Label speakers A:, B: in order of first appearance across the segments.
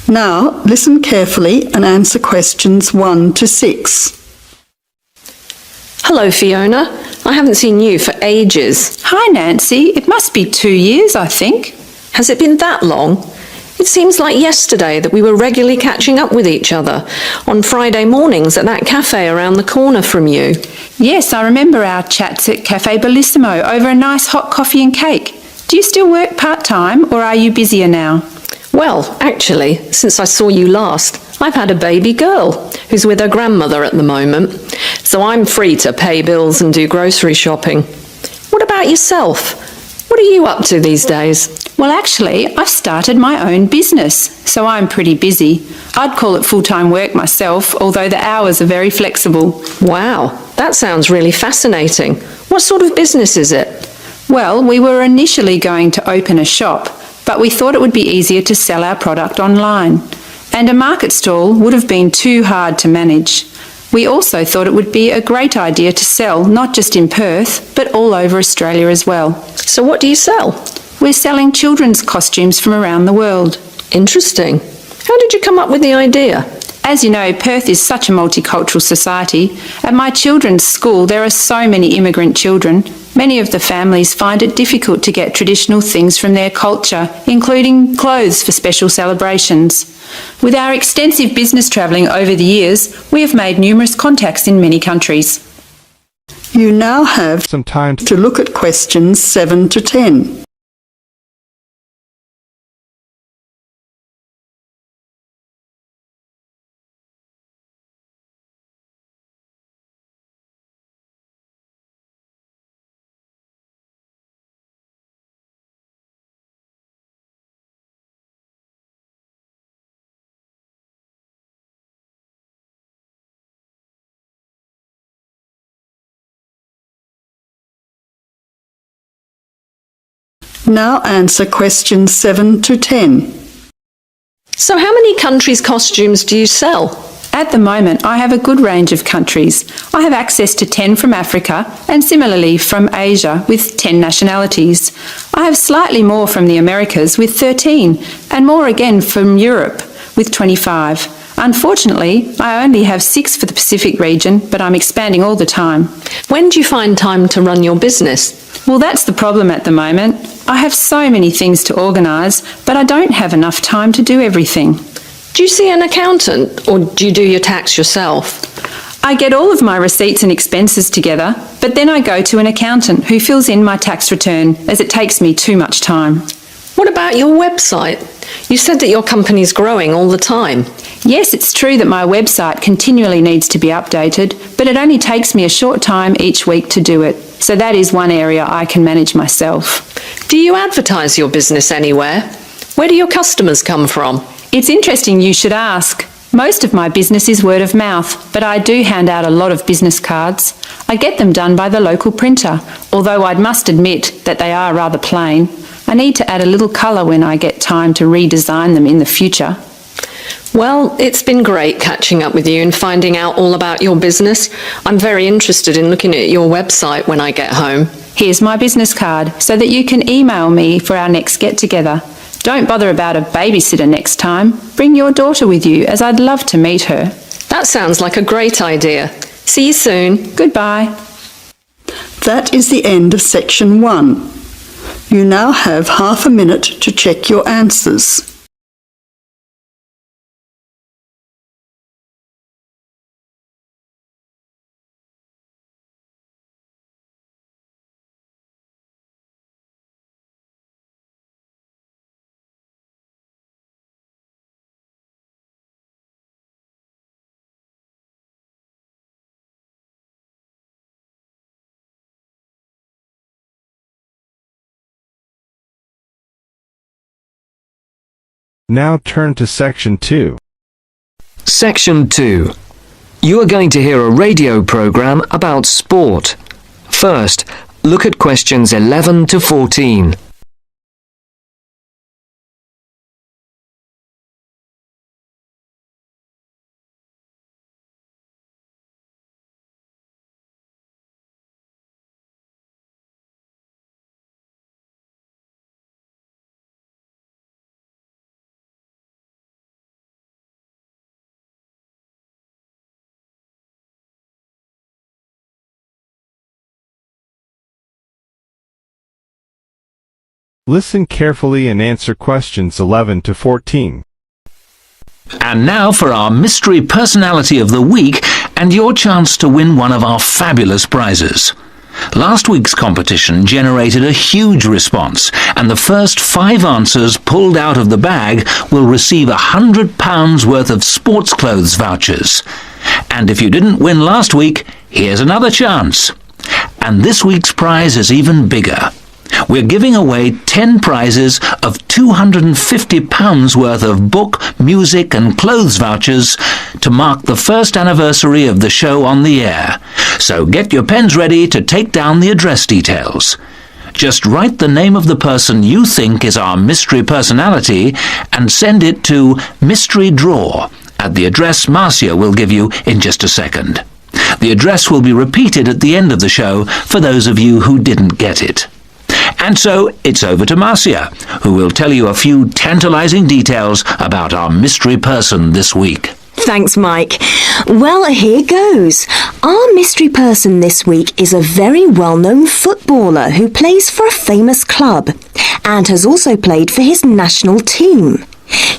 A: Now, listen carefully and answer questions 1 to 6.
B: Hello, Fiona. I haven't seen you for ages.
C: Hi, Nancy. It must be 2 years, I think.
B: Has it been that long? It seems like yesterday that we were regularly catching up with each other on Friday mornings at that cafe around the corner from you.
C: Yes, I remember our chats at Cafe Bellissimo over a nice hot coffee and cake. Do you still work part-time or are you busier now?
B: Well, actually, since I saw you last, I've had a baby girl who's with her grandmother at the moment, so I'm free to pay bills and do grocery shopping. What about yourself? What are you up to these days?
C: Well, actually, I've started my own business, so I'm pretty busy. I'd call it full-time work myself, although the hours are very flexible.
B: Wow, that sounds really fascinating. What sort of business is it?
C: Well, we were initially going to open a shop, but we thought it would be easier to sell our product online. And a market stall would have been too hard to manage. We also thought it would be a great idea to sell not just in Perth, but all over Australia as well.
B: So what do you sell?
C: We're selling children's costumes from around the world.
B: Interesting. How did you come up with the idea?
C: As you know, Perth is such a multicultural society. At my children's school, there are so many immigrant children. Many of the families find it difficult to get traditional things from their culture, including clothes for special celebrations. With our extensive business travelling over the years, we have made numerous contacts in many countries.
A: You now have
D: some time
A: to look at questions 7 to 10. Now answer questions 7 to 10.
B: So how many countries' costumes do you sell?
C: At the moment, I have a good range of countries. I have access to 10 from Africa and similarly from Asia with 10 nationalities. I have slightly more from the Americas with 13 and more again from Europe with 25. Unfortunately, I only have 6 for the Pacific region, but I'm expanding all the time.
B: When do you find time to run your business?
C: Well, that's the problem at the moment. I have so many things to organise, but I don't have enough time to do everything.
B: Do you see an accountant or do you do your tax yourself?
C: I get all of my receipts and expenses together, but then I go to an accountant who fills in my tax return as it takes me too much time.
B: What about your website? You said that your company's growing all the time.
C: Yes, it's true that my website continually needs to be updated, but it only takes me a short time each week to do it. So that is one area I can manage myself.
B: Do you advertise your business anywhere? Where do your customers come from?
C: It's interesting you should ask. Most of my business is word of mouth, but I do hand out a lot of business cards. I get them done by the local printer, although I must admit that they are rather plain. I need to add a little colour when I get time to redesign them in the future.
B: Well, it's been great catching up with you and finding out all about your business. I'm very interested in looking at your website when I get home.
C: Here's my business card so that you can email me for our next get-together. Don't bother about a babysitter next time. Bring your daughter with you, as I'd love to meet her.
B: That sounds like a great idea. See you soon.
C: Goodbye.
A: That is the end of section 1. You now have half a minute to check your answers.
D: Now turn to section 2.
E: Section 2. You are going to hear a radio program about sport. First, look at questions 11 to 14.
D: Listen carefully and answer questions 11 to 14.
F: And now for our Mystery Personality of the Week and your chance to win one of our fabulous prizes. Last week's competition generated a huge response, and the first 5 answers pulled out of the bag will receive £100 worth of sports clothes vouchers. And if you didn't win last week, here's another chance. And this week's prize is even bigger. We're giving away 10 prizes of £250 worth of book, music and clothes vouchers to mark the first anniversary of the show on the air. So get your pens ready to take down the address details. Just write the name of the person you think is our mystery personality and send it to Mystery Drawer at the address Marcia will give you in just a second. The address will be repeated at the end of the show for those of you who didn't get it. And so it's over to Marcia, who will tell you a few tantalizing details about our mystery person this week.
G: Thanks, Mike. Well, here goes. Our mystery person this week is a very well-known footballer who plays for a famous club and has also played for his national team.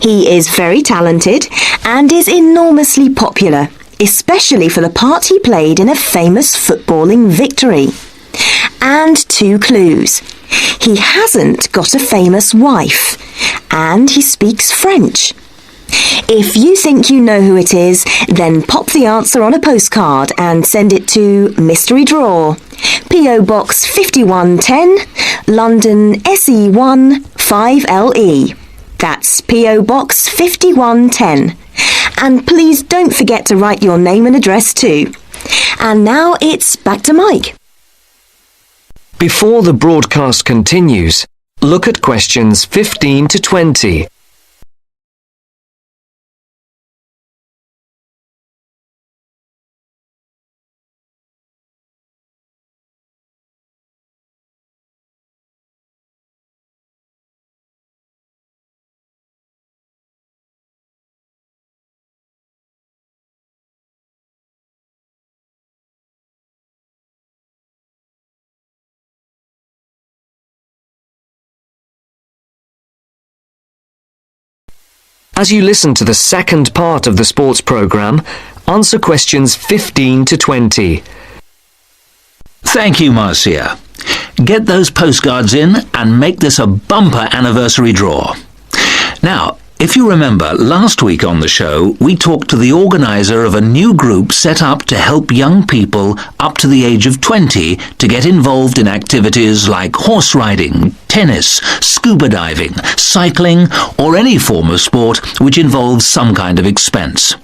G: He is very talented and is enormously popular, especially for the part he played in a famous footballing victory. And 2 clues. He hasn't got a famous wife, and he speaks French. If you think you know who it is, then pop the answer on a postcard and send it to Mystery Drawer, P.O. Box 5110, London SE1 5LE. That's P.O. Box 5110. And please don't forget to write your name and address too. And now it's back to Mike.
E: Before the broadcast continues, look at questions 15 to 20. As you listen to the second part of the sports programme, answer questions 15 to 20.
F: Thank you, Marcia. Get those postcards in and make this a bumper anniversary draw. Now, if you remember, last week on the show, we talked to the organiser of a new group set up to help young people up to the age of 20 to get involved in activities like horse riding, tennis, scuba diving, cycling, or any form of sport which involves some kind of expense.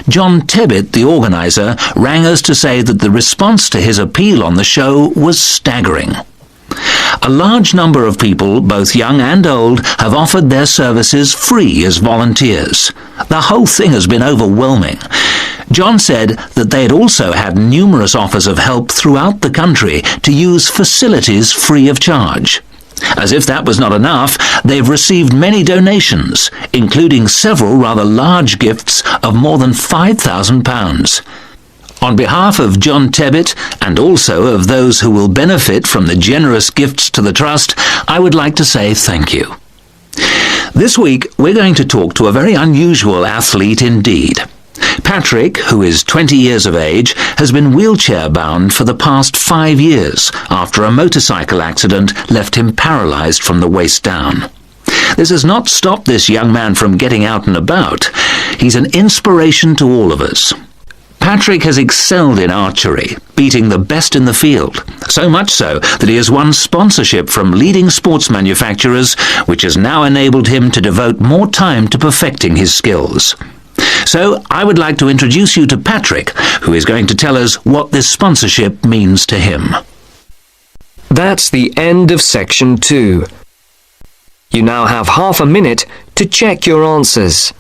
F: John Tebbit, the organiser, rang us to say that the response to his appeal on the show was staggering. A large number of people, both young and old, have offered their services free as volunteers. The whole thing has been overwhelming. John said that they had also had numerous offers of help throughout the country to use facilities free of charge. As if that was not enough, they've received many donations, including several rather large gifts of more than £5,000. On behalf of John Tebbit, and also of those who will benefit from the generous gifts to the Trust, I would like to say thank you. This week, we're going to talk to a very unusual athlete indeed. Patrick, who is 20 years of age, has been wheelchair-bound for the past 5 years after a motorcycle accident left him paralysed from the waist down. This has not stopped this young man from getting out and about. He's an inspiration to all of us. Patrick has excelled in archery, beating the best in the field, so much so that he has won sponsorship from leading sports manufacturers, which has now enabled him to devote more time to perfecting his skills. So I would like to introduce you to Patrick, who is going to tell us what this sponsorship means to him.
E: That's the end of section 2. You now have half a minute to check your answers.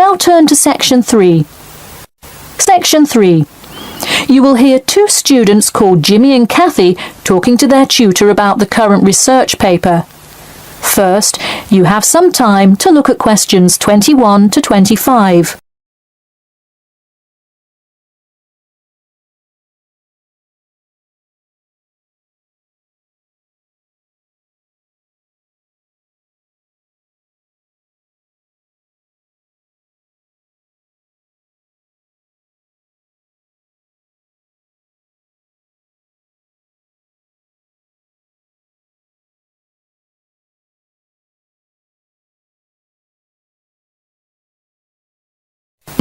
H: Now turn to Section 3. Section 3. You will hear two students called Jimmy and Kathy talking to their tutor about the current research paper. First, you have some time to look at questions 21 to 25.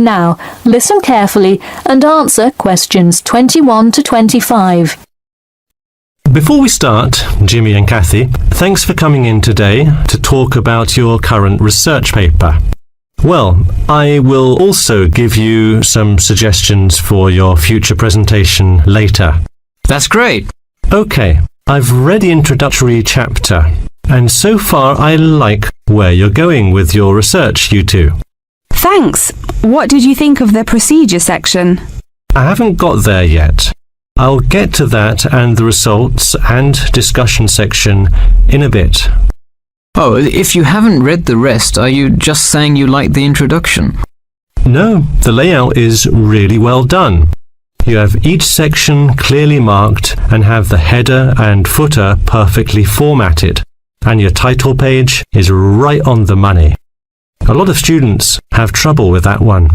H: Now, listen carefully and answer questions 21 to 25.
I: Before we start, Jimmy and Kathy, thanks for coming in today to talk about your current research paper. Well, I will also give you some suggestions for your future presentation later.
E: That's great.
I: Okay, I've read the introductory chapter, and so far I like where you're going with your research, you two.
C: Thanks. What did you think of the procedure section?
I: I haven't got there yet. I'll get to that and the results and discussion section in a bit.
E: Oh, if you haven't read the rest, are you just saying you like the introduction?
I: No, the layout is really well done. You have each section clearly marked and have the header and footer perfectly formatted. And your title page is right on the money. A lot of students have trouble with that one.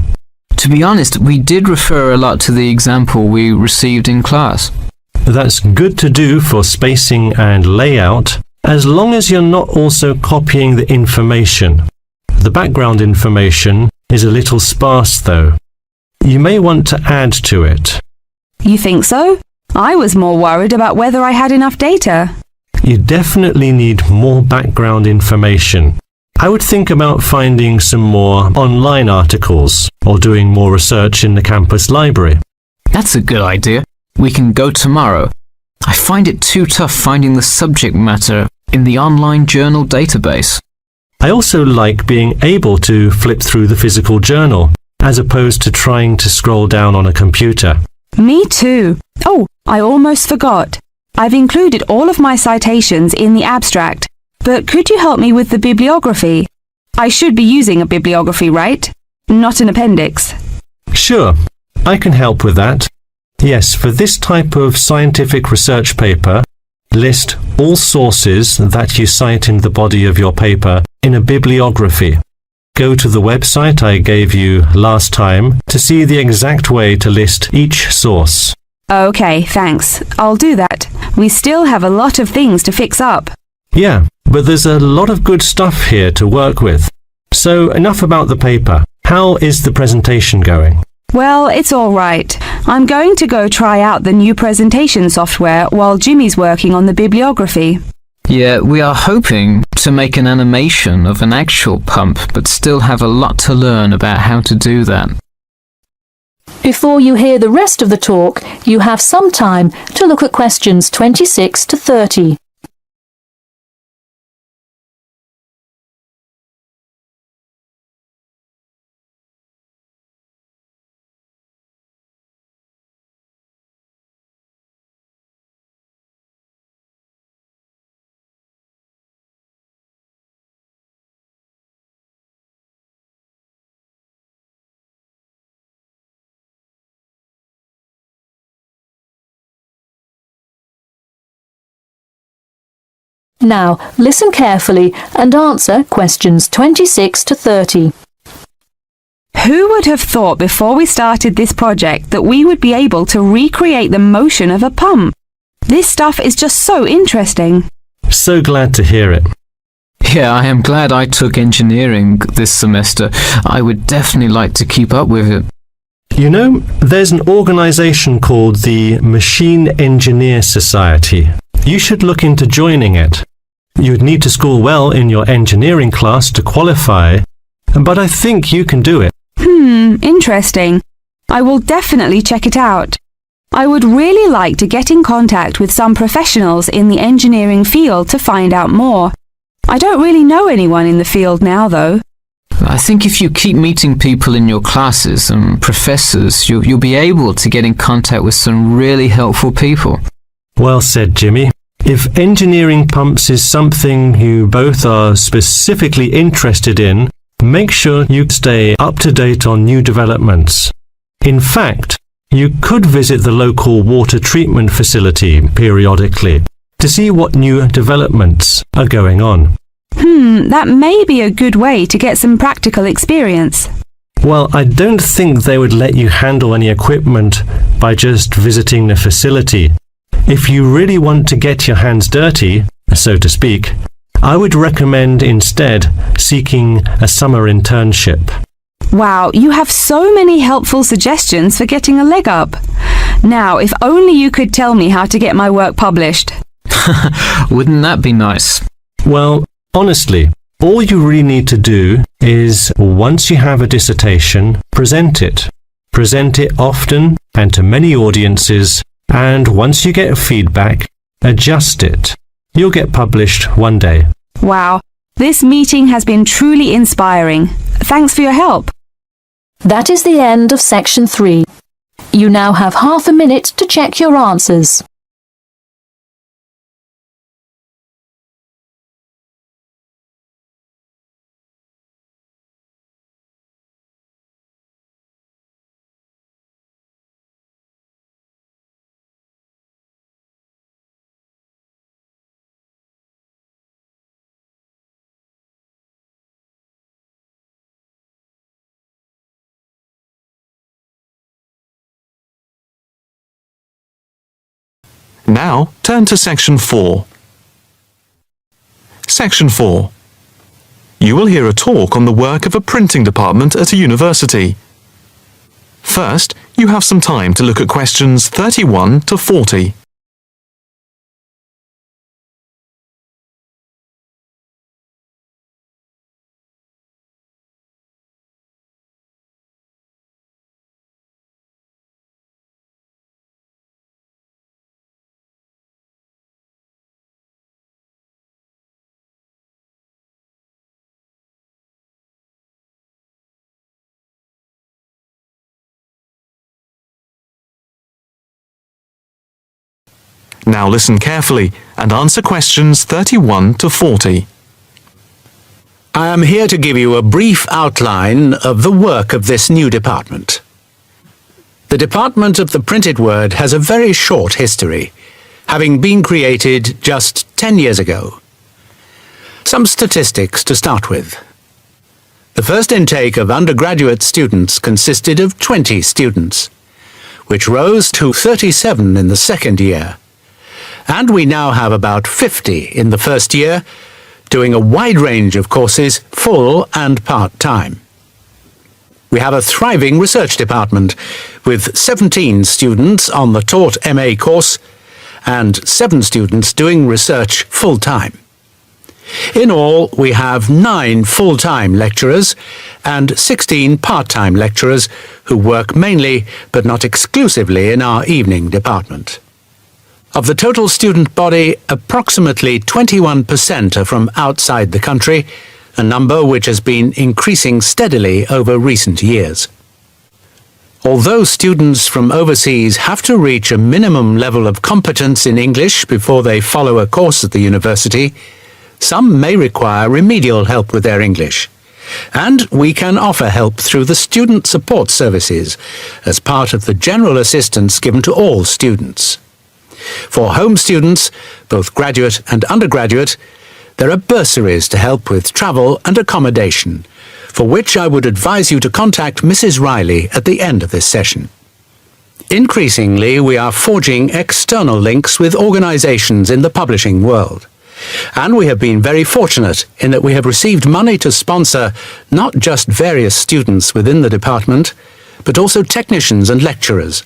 E: To be honest, we did refer a lot to the example we received in class.
I: That's good to do for spacing and layout, as long as you're not also copying the information. The background information is a little sparse though. You may want to add to it.
C: You think so? I was more worried about whether I had enough data.
I: You definitely need more background information. I would think about finding some more online articles or doing more research in the campus library.
E: That's a good idea. We can go tomorrow. I find it too tough finding the subject matter in the online journal database.
I: I also like being able to flip through the physical journal, as opposed to trying to scroll down on a computer.
C: Me too. Oh, I almost forgot. I've included all of my citations in the abstract. But could you help me with the bibliography? I should be using a bibliography, right? Not an appendix.
I: Sure, I can help with that. Yes, for this type of scientific research paper, list all sources that you cite in the body of your paper in a bibliography. Go to the website I gave you last time to see the exact way to list each source.
C: Okay, thanks. I'll do that. We still have a lot of things to fix up.
I: Yeah, but there's a lot of good stuff here to work with. So enough about the paper. How is the presentation going?
C: Well, it's all right. I'm going to go try out the new presentation software while Jimmy's working on the bibliography.
E: Yeah, we are hoping to make an animation of an actual pump, but still have a lot to learn about how to do that.
H: Before you hear the rest of the talk, you have some time to look at questions 26 to 30. Now, listen carefully and answer questions 26 to 30.
C: Who would have thought before we started this project that we would be able to recreate the motion of a pump? This stuff is just so interesting.
I: So glad to hear it.
E: Yeah, I am glad I took engineering this semester. I would definitely like to keep up with it.
I: You know, there's an organization called the Machine Engineer Society. You should look into joining it. You'd need to score well in your engineering class to qualify, but I think you can do it.
C: Interesting. I will definitely check it out. I would really like to get in contact with some professionals in the engineering field to find out more. I don't really know anyone in the field now, though.
J: I think if you keep meeting people in your classes and professors, you'll be able to get in contact with some really helpful people.
I: Well said, Jimmy. If engineering pumps is something you both are specifically interested in, make sure you stay up to date on new developments. In fact, you could visit the local water treatment facility periodically to see what new developments are going on.
C: That may be a good way to get some practical experience.
I: Well, I don't think they would let you handle any equipment by just visiting the facility. If you really want to get your hands dirty, so to speak, I would recommend instead seeking a summer internship.
C: Wow, you have so many helpful suggestions for getting a leg up. Now, if only you could tell me how to get my work published.
J: Wouldn't that be nice?
I: Well, honestly, all you really need to do is, once you have a dissertation, present it. Present it often and to many audiences, and once you get feedback, adjust it. You'll get published one day.
C: Wow, this meeting has been truly inspiring. Thanks for your help.
H: That is the end of section 3. You now have half a minute to check your answers.
K: Now, turn to Section 4. Section 4. You will hear a talk on the work of a printing department at a university. First, you have some time to look at questions 31 to 40. Now listen carefully and answer questions 31 to 40.
L: I am here to give you a brief outline of the work of this new department. The Department of the Printed Word has a very short history, having been created just 10 years ago. Some statistics to start with. The first intake of undergraduate students consisted of 20 students, which rose to 37 in the second year. And we now have about 50 in the first year, doing a wide range of courses, full and part-time. We have a thriving research department, with 17 students on the taught MA course, and 7 students doing research full-time. In all, we have 9 full-time lecturers and 16 part-time lecturers who work mainly, but not exclusively, in our evening department. Of the total student body, approximately 21% are from outside the country, a number which has been increasing steadily over recent years. Although students from overseas have to reach a minimum level of competence in English before they follow a course at the university, some may require remedial help with their English. And we can offer help through the Student Support Services as part of the general assistance given to all students. For home students, both graduate and undergraduate, there are bursaries to help with travel and accommodation, for which I would advise you to contact Mrs. Riley at the end of this session. Increasingly, we are forging external links with organizations in the publishing world. And we have been very fortunate in that we have received money to sponsor not just various students within the department, but also technicians and lecturers.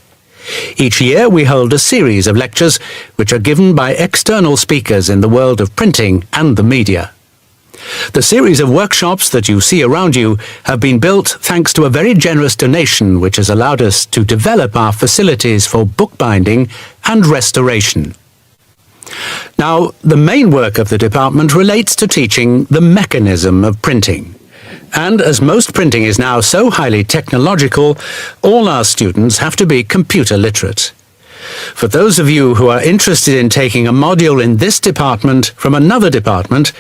L: Each year we hold a series of lectures which are given by external speakers in the world of printing and the media. The series of workshops that you see around you have been built thanks to a very generous donation which has allowed us to develop our facilities for bookbinding and restoration. Now, the main work of the department relates to teaching the mechanism of printing, And as most printing is now so highly technological, all our students have to be computer literate. For those of you who are interested in taking a module in this department from another department,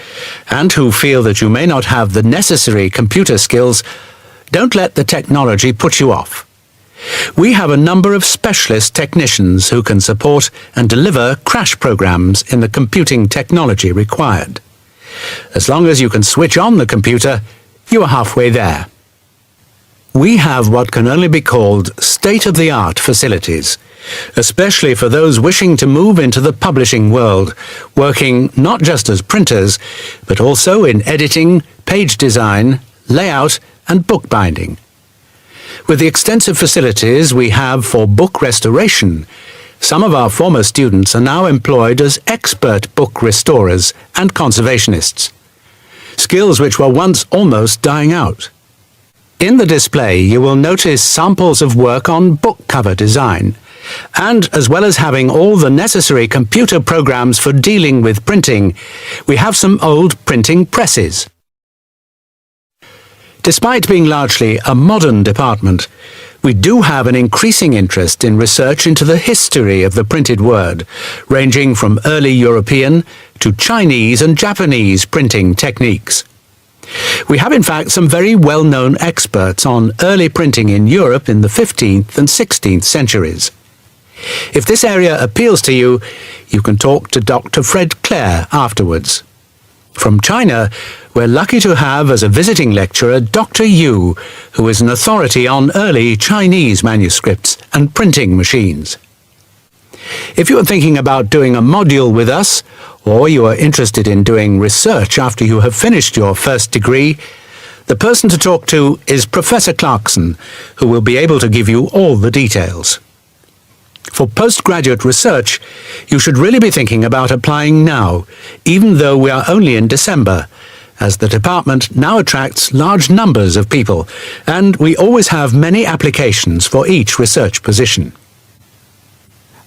L: and who feel that you may not have the necessary computer skills, don't let the technology put you off. We have a number of specialist technicians who can support and deliver crash programs in the computing technology required. As long as you can switch on the computer, you are halfway there. We have what can only be called state-of-the-art facilities, especially for those wishing to move into the publishing world, working not just as printers, but also in editing, page design, layout, and bookbinding. With the extensive facilities we have for book restoration, some of our former students are now employed as expert book restorers and conservationists, skills which were once almost dying out. In the display you will notice samples of work on book cover design, and as well as having all the necessary computer programs for dealing with printing, we have some old printing presses. Despite being largely a modern department, we do have an increasing interest in research into the history of the printed word, ranging from early European to Chinese and Japanese printing techniques. We have in fact some very well-known experts on early printing in Europe in the 15th and 16th centuries. If this area appeals to you, you can talk to Dr. Fred Clare afterwards. From China, we're lucky to have as a visiting lecturer Dr. Yu, who is an authority on early Chinese manuscripts and printing machines. If you are thinking about doing a module with us, or you are interested in doing research after you have finished your first degree, the person to talk to is Professor Clarkson, who will be able to give you all the details. For postgraduate research, you should really be thinking about applying now, even though we are only in December, as the department now attracts large numbers of people, and we always have many applications for each research position.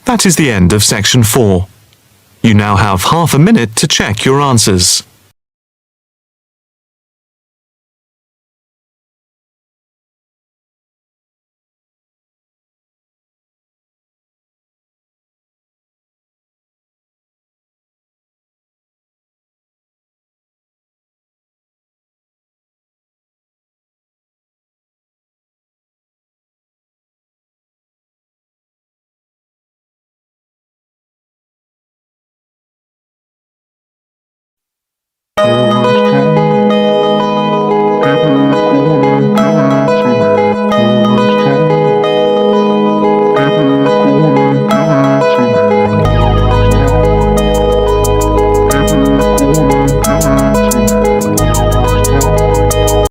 K: That is the end of section 4. You now have half a minute to check your answers.